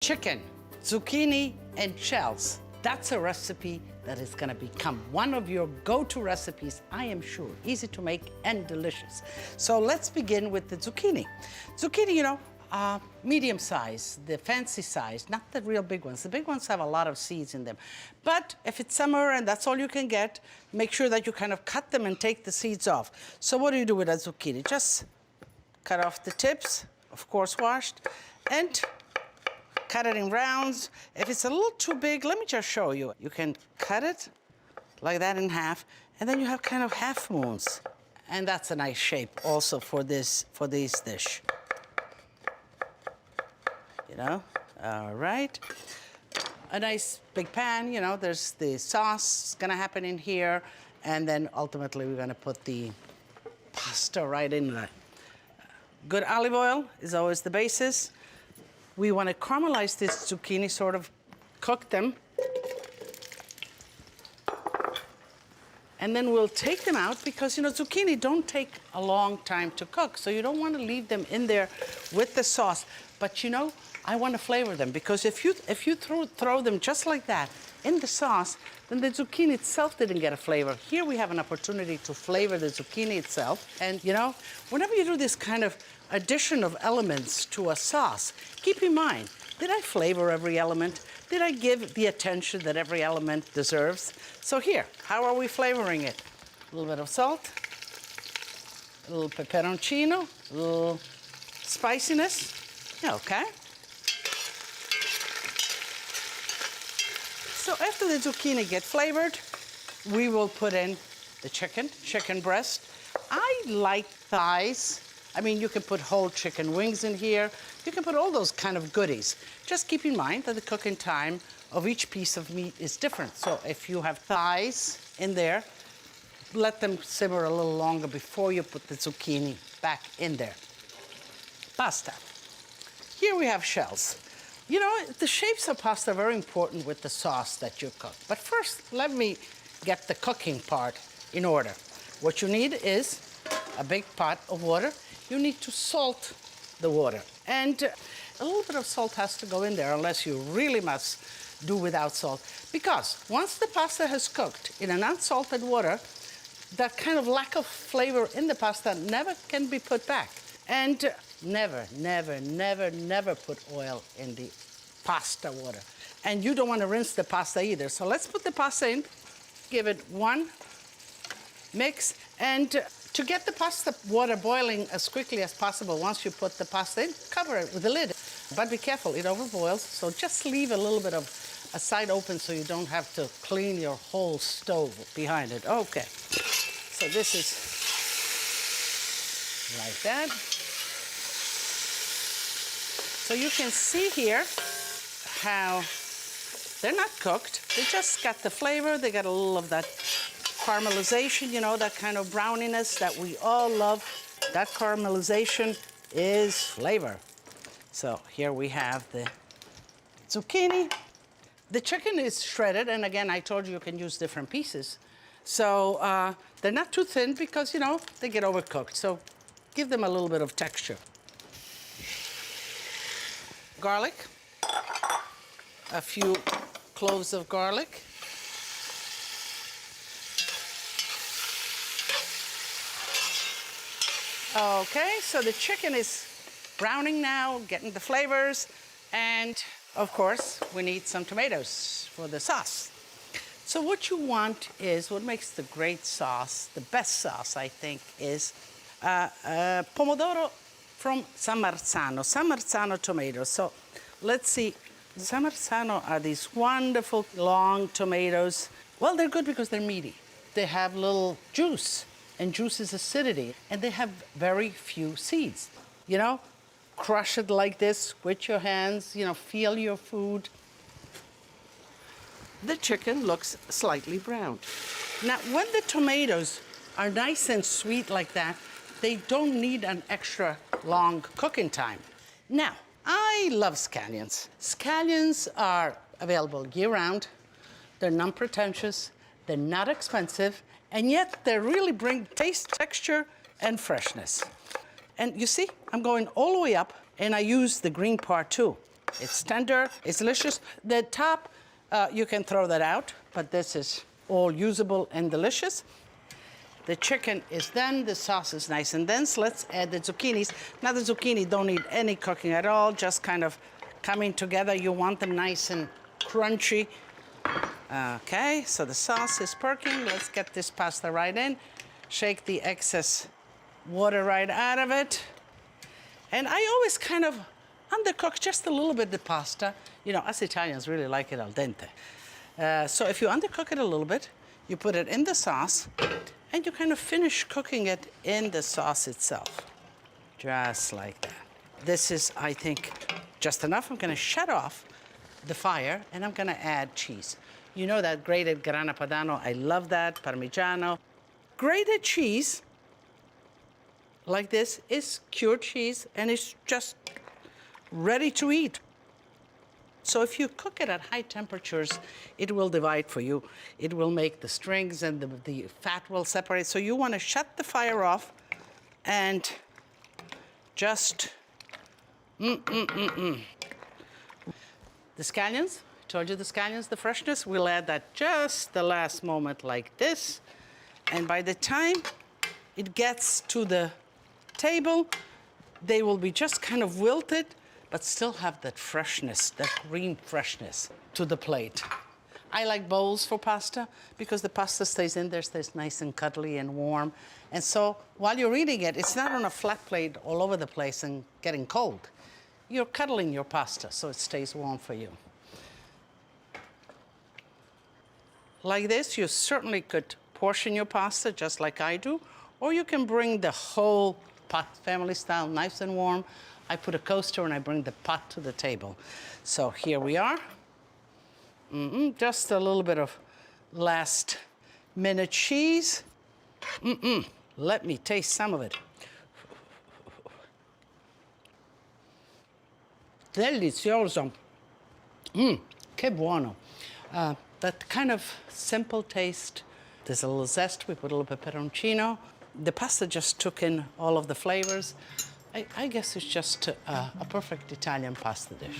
Chicken, zucchini, and shells. That's a recipe that is gonna become one of your go-to recipes, I am sure. Easy to make and delicious. So let's begin with the zucchini. Zucchini, medium size, the fancy size, not the real big ones. The big ones have a lot of seeds in them. But if it's summer and that's all you can get, make sure that you kind of cut them and take the seeds off. So what do you do with a zucchini? Just cut off the tips, of course washed, and cut it in rounds. If it's a little too big, let me just show you. You can cut it like that in half, and then you have kind of half moons. And that's a nice shape also for this dish. All right. A nice big pan, there's the sauce gonna happen in here, and then ultimately we're gonna put the pasta right in there. Good olive oil is always the basis. We want to caramelize this zucchini, sort of cook them. And then we'll take them out because, zucchini don't take a long time to cook. So you don't want to leave them in there with the sauce. But, I want to flavor them because if you throw them just like that in the sauce, then the zucchini itself didn't get a flavor. Here we have an opportunity to flavor the zucchini itself. And, whenever you do this kind of addition of elements to a sauce, keep in mind, did I flavor every element? Did I give the attention that every element deserves? So here, how are we flavoring it? A little bit of salt, a little peperoncino, a little spiciness. Okay. So after the zucchini get flavored, we will put in the chicken breast. I like thighs. I mean, you can put whole chicken wings in here. You can put all those kind of goodies. Just keep in mind that the cooking time of each piece of meat is different. So if you have thighs in there, let them simmer a little longer before you put the zucchini back in there. Pasta. Here we have shells. The shapes of pasta are very important with the sauce that you cook. But first, let me get the cooking part in order. What you need is a big pot of water. You need to salt the water. And a little bit of salt has to go in there unless you really must do without salt. Because once the pasta has cooked in an unsalted water, that kind of lack of flavor in the pasta never can be put back. And never, never, never, never put oil in the pasta water. And you don't want to rinse the pasta either. So let's put the pasta in, give it one mix, and to get the pasta water boiling as quickly as possible, once you put the pasta in, cover it with a lid. But be careful, it overboils, so just leave a little bit of a side open so you don't have to clean your whole stove behind it. Okay, so this is like that. So you can see here how they're not cooked. They just got the flavor. They got a little of that caramelization, that kind of browniness that we all love. That caramelization is flavor. So here we have the zucchini. The chicken is shredded, and again, I told you can use different pieces. So they're not too thin because, they get overcooked. So give them a little bit of texture. Garlic, a few cloves of garlic. Okay, so the chicken is browning now, getting the flavors, and of course, we need some tomatoes for the sauce. So what you want is, what makes the great sauce, the best sauce, I think, is pomodoro from San Marzano tomatoes. So let's see, San Marzano are these wonderful long tomatoes. Well, they're good because they're meaty. They have little juice, and juice is acidity, and they have very few seeds. Crush it like this with your hands, feel your food. The chicken looks slightly browned. Now, when the tomatoes are nice and sweet like that, they don't need an extra long cooking time. Now, I love scallions. Scallions are available year-round. They're non-pretentious, they're not expensive, and yet they really bring taste, texture, and freshness. And you see, I'm going all the way up, and I use the green part too. It's tender, it's delicious. The top, you can throw that out, but this is all usable and delicious. The chicken is done, the sauce is nice and dense. Let's add the zucchinis. Now the zucchini don't need any cooking at all, just kind of coming together. You want them nice and crunchy. Okay, so the sauce is perking. Let's get this pasta right in. Shake the excess water right out of it. And I always kind of undercook just a little bit the pasta. You know, us Italians really like it al dente. So if you undercook it a little bit, you put it in the sauce, and you kind of finish cooking it in the sauce itself. Just like that. This is, I think, just enough. I'm gonna shut off the fire, and I'm gonna add cheese. You know that grated Grana Padano, I love that, Parmigiano. Grated cheese, like this, is cured cheese, and it's just ready to eat. So if you cook it at high temperatures, it will divide for you. It will make the strings and the fat will separate. So you want to shut the fire off and just, The scallions, I told you the scallions, the freshness, we'll add that just the last moment like this. And by the time it gets to the table, they will be just kind of wilted, but still have that freshness, that cream freshness to the plate. I like bowls for pasta because the pasta stays in there, stays nice and cuddly and warm. And so while you're eating it, it's not on a flat plate all over the place and getting cold. You're cuddling your pasta so it stays warm for you. Like this, you certainly could portion your pasta just like I do, or you can bring the whole pot, family style, nice and warm. I put a coaster and I bring the pot to the table. So here we are. Just a little bit of last minute cheese. Let me taste some of it. Delicioso. Che buono. That kind of simple taste. There's a little zest. We put a little peperoncino. The pasta just took in all of the flavors. I guess it's just a perfect Italian pasta dish.